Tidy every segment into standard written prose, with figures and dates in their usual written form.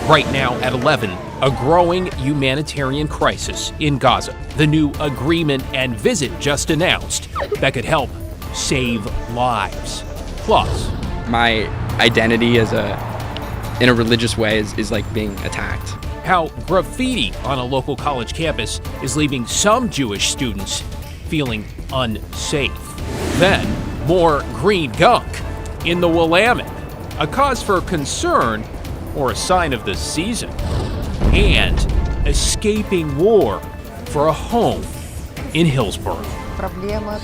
Right now at 11, a growing humanitarian crisis in Gaza. The new agreement and visit just announced that could help save lives. Plus, my identity in a religious way is like being attacked. How graffiti on a local college campus is leaving some Jewish students feeling unsafe. Then, more green gunk in the Willamette, a cause for concern or a sign of the season. And escaping war for a home in Hillsborough.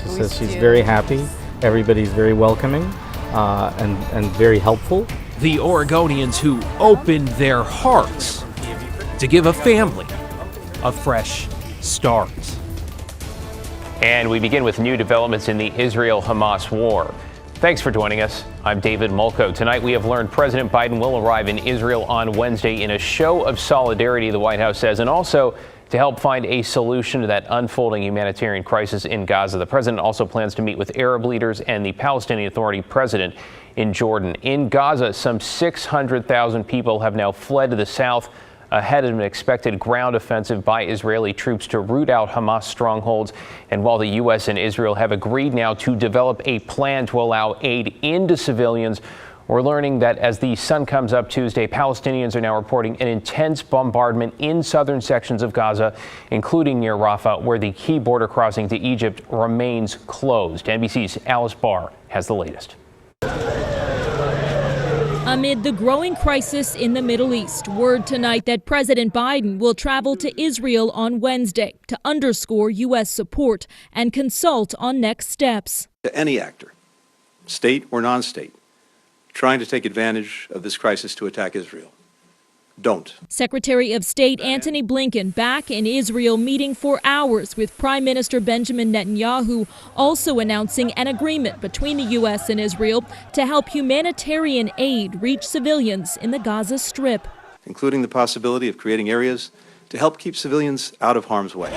Says she's very happy, everybody's very welcoming and very helpful. The Oregonians who opened their hearts to give a family a fresh start. And we begin with new developments in the Israel-Hamas war. Thanks for joining us. I'm David Mulco. Tonight we have learned President Biden will arrive in Israel on Wednesday in a show of solidarity, the White House says, and also to help find a solution to that unfolding humanitarian crisis in Gaza. The president also plans to meet with Arab leaders and the Palestinian Authority president in Jordan. In Gaza, some 600,000 people have now fled to the south ahead of an expected ground offensive by Israeli troops to root out Hamas strongholds. And while the U.S. and Israel have agreed now to develop a plan to allow aid into civilians, we're learning that as the sun comes up Tuesday, Palestinians are now reporting an intense bombardment in southern sections of Gaza, including near Rafah, where the key border crossing to Egypt remains closed. NBC's Alice Barr has the latest. Amid the growing crisis in the Middle East, word tonight that President Biden will travel to Israel on Wednesday to underscore U.S. support and consult on next steps. To any actor, state or non-state, trying to take advantage of this crisis to attack Israel, don't. Secretary of State Antony Blinken back in Israel meeting for hours with Prime Minister Benjamin Netanyahu, also announcing an agreement between the U.S. and Israel to help humanitarian aid reach civilians in the Gaza Strip. Including the possibility of creating areas to help keep civilians out of harm's way.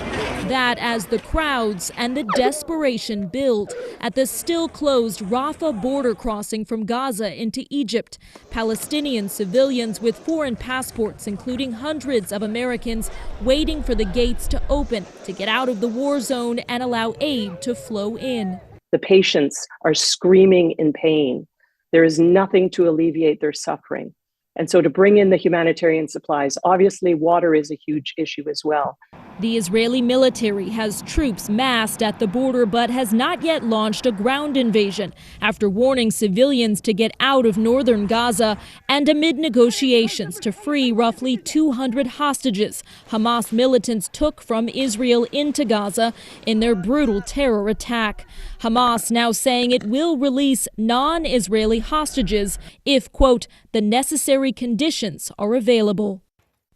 That as the crowds and the desperation build at the still closed Rafah border crossing from Gaza into Egypt. Palestinian civilians with foreign passports, including hundreds of Americans, waiting for the gates to open to get out of the war zone and allow aid to flow in. The patients are screaming in pain. There is nothing to alleviate their suffering. And so to bring in the humanitarian supplies, obviously water is a huge issue as well. The Israeli military has troops massed at the border but has not yet launched a ground invasion after warning civilians to get out of northern Gaza and amid negotiations to free roughly 200 hostages Hamas militants took from Israel into Gaza in their brutal terror attack. Hamas now saying it will release non-Israeli hostages if, quote, the necessary conditions are available.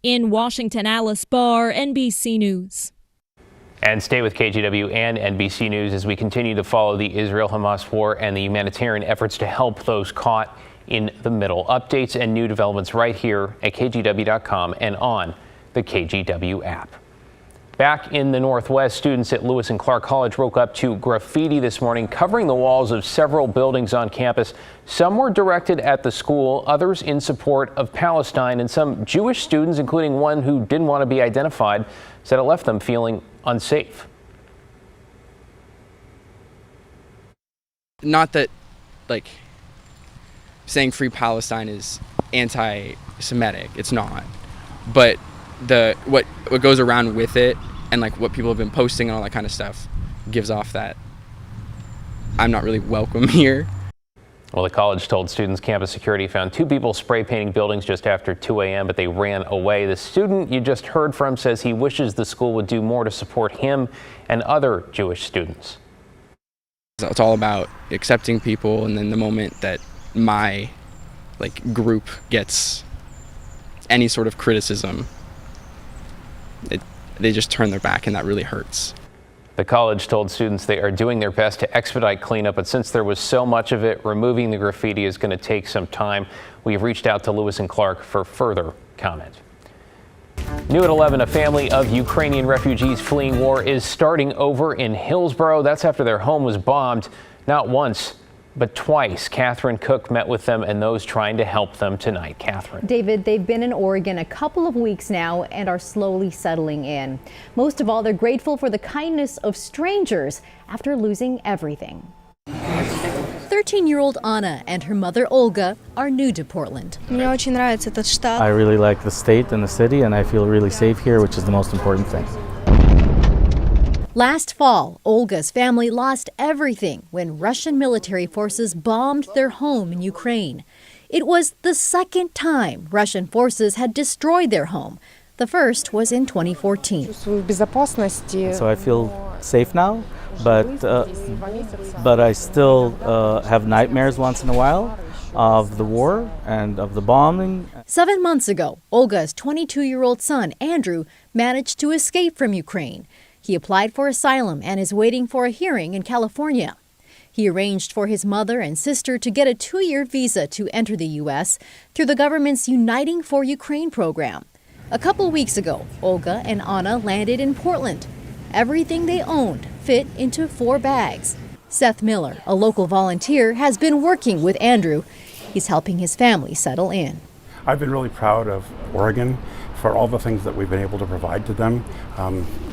In Washington, Alice Barr, NBC News. And stay with KGW and NBC News as we continue to follow the Israel-Hamas war and the humanitarian efforts to help those caught in the middle. Updates and new developments right here at KGW.com and on the KGW app. Back in the Northwest, students at Lewis and Clark College woke up to graffiti this morning covering the walls of several buildings on campus. Some were directed at the school, others in support of Palestine, and some Jewish students, including one who didn't want to be identified, said it left them feeling unsafe. Not that, like, saying Free Palestine is anti-Semitic. It's not. But what goes around with it and like what people have been posting and all that kind of stuff gives off that I'm not really welcome here. Well, the college told students campus security found 2 people spray painting buildings just after 2 a.m., but they ran away. The student you just heard from says he wishes the school would do more to support him and other Jewish students. It's all about accepting people, and then the moment that my group gets any sort of criticism, they just turn their back, and that really hurts. The college told students they are doing their best to expedite cleanup, but since there was so much of it, removing the graffiti is going to take some time. We've reached out to Lewis and Clark for further comment. New at 11, a family of Ukrainian refugees fleeing war is starting over in Hillsborough. That's after their home was bombed not once, But twice, Catherine Cook met with them and those trying to help them tonight. Catherine. David, they've been in Oregon a couple of weeks now and are slowly settling in. Most of all, they're grateful for the kindness of strangers after losing everything. 13-year-old Anna and her mother Olga are new to Portland. I really like the state and the city, and I feel really safe here, which is the most important thing. Last fall, Olga's family lost everything when Russian military forces bombed their home in Ukraine. It was the second time Russian forces had destroyed their home. The first was in 2014. So I feel safe now, but I still have nightmares once in a while of the war and of the bombing. 7 months ago, Olga's 22-year-old son, Andrew, managed to escape from Ukraine. He applied for asylum and is waiting for a hearing in California. He arranged for his mother and sister to get a 2-year visa to enter the U.S. through the government's Uniting for Ukraine program. A couple weeks ago, Olga and Anna landed in Portland. Everything they owned fit into 4 bags. Seth Miller, a local volunteer, has been working with Andrew. He's helping his family settle in. I've been really proud of Oregon for all the things that we've been able to provide to them.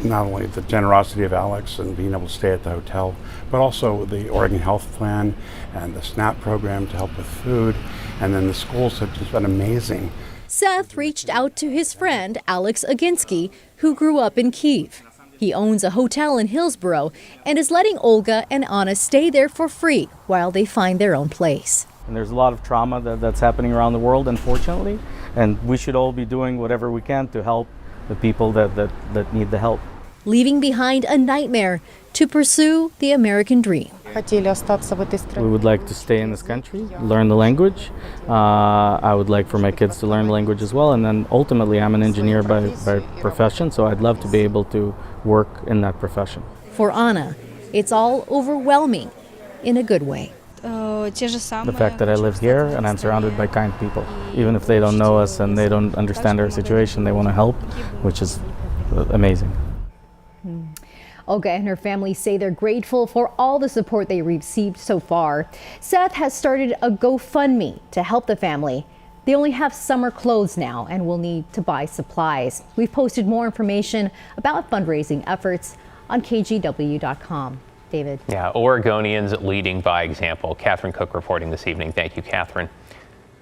Not only the generosity of Alex and being able to stay at the hotel, but also the Oregon Health Plan and the SNAP program to help with food. And then the schools have just been amazing. Seth reached out to his friend Alex Aginsky, who grew up in Kyiv. He owns a hotel in Hillsborough and is letting Olga and Anna stay there for free while they find their own place. And there's a lot of trauma that's happening around the world, unfortunately, and we should all be doing whatever we can to help the people that need the help. Leaving behind a nightmare to pursue the American dream. We would like to stay in this country, learn the language. I would like for my kids to learn the language as well, and then ultimately I'm an engineer by profession, so I'd love to be able to work in that profession. For Anna, it's all overwhelming in a good way. The fact that I live here and I'm surrounded by kind people. Even if they don't know us and they don't understand our situation, they want to help, which is amazing. Olga and her family say they're grateful for all the support they received so far. Seth has started a GoFundMe to help the family. They only have summer clothes now and will need to buy supplies. We've posted more information about fundraising efforts on KGW.com. David. Yeah, Oregonians leading by example. Catherine Cook reporting this evening. Thank you, Catherine.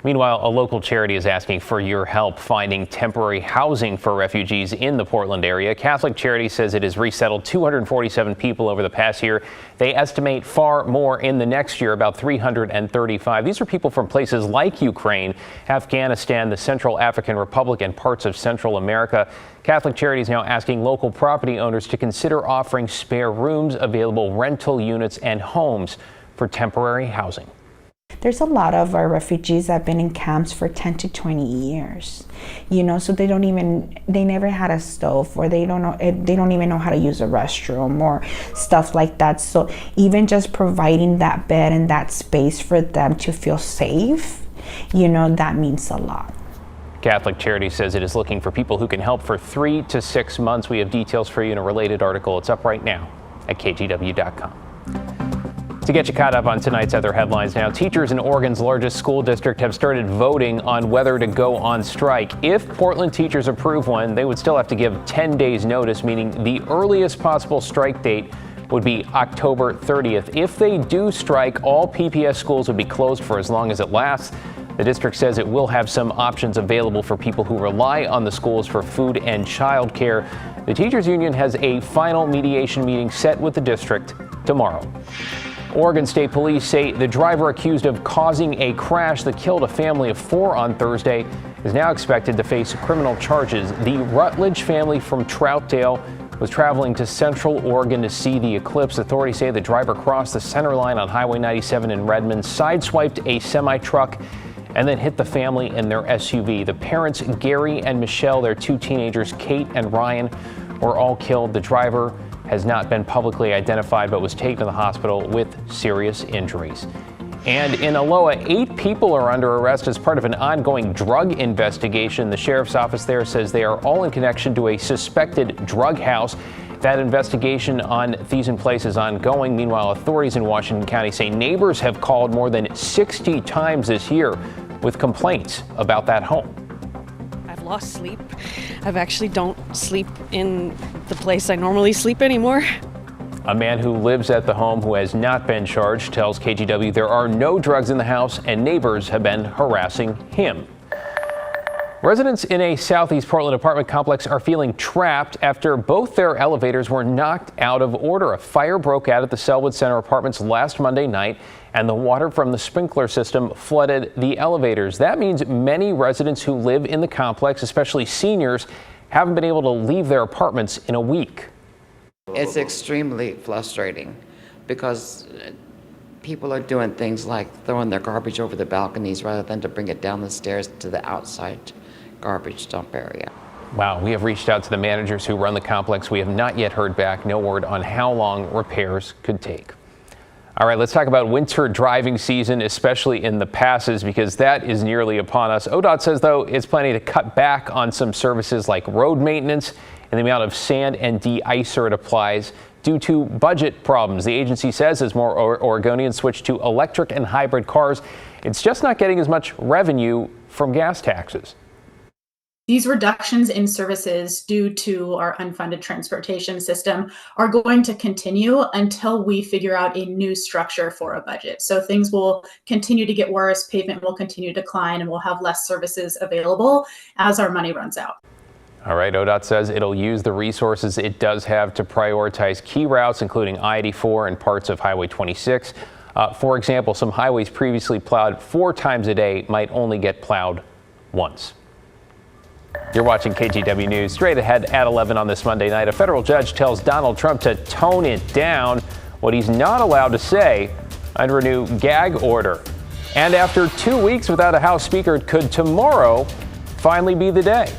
Meanwhile, a local charity is asking for your help finding temporary housing for refugees in the Portland area. Catholic Charity says it has resettled 247 people over the past year. They estimate far more in the next year, about 335. These are people from places like Ukraine, Afghanistan, the Central African Republic, and parts of Central America. Catholic Charity is now asking local property owners to consider offering spare rooms, available rental units, and homes for temporary housing. There's a lot of our refugees that have been in camps for 10 to 20 years, so they never had a stove, or they don't even know how to use a restroom or stuff like that. So even just providing that bed and that space for them to feel safe, that means a lot. Catholic Charity says it is looking for people who can help for 3 to 6 months. We have details for you in a related article. It's up right now at KGW.com. To get you caught up on tonight's other headlines now, teachers in Oregon's largest school district have started voting on whether to go on strike. If Portland teachers approve one, they would still have to give 10 days notice, meaning the earliest possible strike date would be October 30th. If they do strike, all PPS schools would be closed for as long as it lasts. The district says it will have some options available for people who rely on the schools for food and childcare. The teachers union has a final mediation meeting set with the district tomorrow. Oregon State Police say the driver accused of causing a crash that killed a family of 4 on Thursday is now expected to face criminal charges. The Rutledge family from Troutdale was traveling to Central Oregon to see the eclipse. Authorities say the driver crossed the center line on Highway 97 in Redmond, sideswiped a semi-truck, and then hit the family in their SUV. The parents, Gary and Michelle, their 2 teenagers, Kate and Ryan, were all killed. The driver has not been publicly identified but was taken to the hospital with serious injuries. And in Aloha, 8 people are under arrest as part of an ongoing drug investigation. The sheriff's office there says they are all in connection to a suspected drug house. That investigation on thieves in place is ongoing. Meanwhile, authorities in Washington County say neighbors have called more than 60 times this year with complaints about that home. I've lost sleep. I've actually don't sleep in the place I normally sleep anymore. A man who lives at the home who has not been charged tells KGW there are no drugs in the house and neighbors have been harassing him. Residents in a southeast Portland apartment complex are feeling trapped after both their elevators were knocked out of order. A fire broke out at the Selwood Center apartments last Monday night, and the water from the sprinkler system flooded the elevators. That means many residents who live in the complex, especially seniors, haven't been able to leave their apartments in a week. It's extremely frustrating because people are doing things like throwing their garbage over the balconies rather than to bring it down the stairs to the outside garbage dump area. Wow, we have reached out to the managers who run the complex. We have not yet heard back. No word on how long repairs could take. All right, let's talk about winter driving season, especially in the passes, because that is nearly upon us. ODOT says, though, it's planning to cut back on some services like road maintenance and the amount of sand and de-icer it applies due to budget problems. The agency says as more Oregonians switch to electric and hybrid cars, it's just not getting as much revenue from gas taxes. These reductions in services due to our unfunded transportation system are going to continue until we figure out a new structure for a budget. So things will continue to get worse, pavement will continue to decline, and we'll have less services available as our money runs out. All right, ODOT says it'll use the resources it does have to prioritize key routes, including I-84 and parts of Highway 26. For example, some highways previously plowed 4 times a day might only get plowed once. You're watching KGW News. Straight ahead at 11 on this Monday night, a federal judge tells Donald Trump to tone it down, what he's not allowed to say under a new gag order. And after 2 weeks without a House Speaker, could tomorrow finally be the day?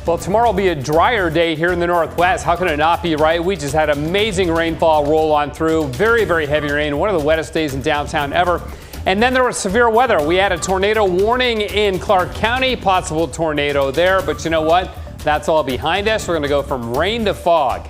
Well, tomorrow will be a drier day here in the Northwest. How can it not be, right? We just had amazing rainfall roll on through. Very, very heavy rain. One of the wettest days in downtown ever. And then there was severe weather. We had a tornado warning in Clark County, possible tornado there. But you know what? That's all behind us. We're going to go from rain to fog.